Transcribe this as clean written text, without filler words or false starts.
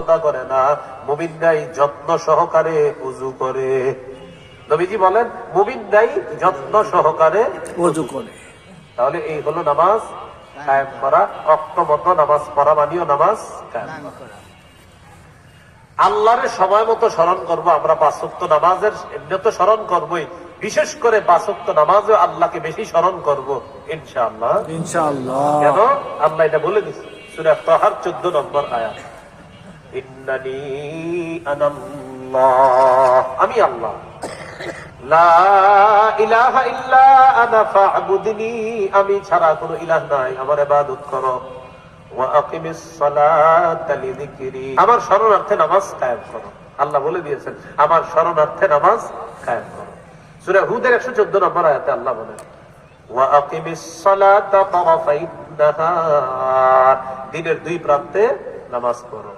সুজদা করে না, মুমিনরাই যত্ন সহকারে ওযু করে। নবীজি বলেন মুমিনরাই যত্ন সহকারে ওযু করে। তাহলে এই হলো নামাজ কায়েম করা, অক্তমত নামাজ পড়া মানিও নামাজ কায়েম করা। আল্লাহর সময় মতো স্মরণ করবো আমরা। 5 ওয়াক্ত নামাজের এমনি তো স্মরণ করবোই, বিশেষ করে 5 ওয়াক্ত নামাজে আল্লাহকে বেশি স্মরণ করব ইনশাআল্লাহ। ইনশাআল্লাহ। কেন? আল্লাহ এটা বলে দিচ্ছে সূরা তাহার 14 নম্বর আয়াত, ইন্নানি আনাল্লাহ, আমি আল্লাহ, লা ইলাহা ইল্লা আনা ফা'বুদনি, আমি ছাড়া কোনো ইলাহ নাই, আমার ইবাদত করো। ওয়া আকিমিস সালাতা লিযিকরি, আমার শরণার্থে নামাজ কায়েম করো। আল্লাহ বলে দিয়েছেন আমার শরণার্থে নামাজ কায়েম করো। সূরা হুদের 114 নম্বর আয়াতে আল্লাহ বলেন ওয়া আকিমিস সালাতা তারাফাইন নাহার, দিনের দুই প্রান্তে নামাজ পড়ো।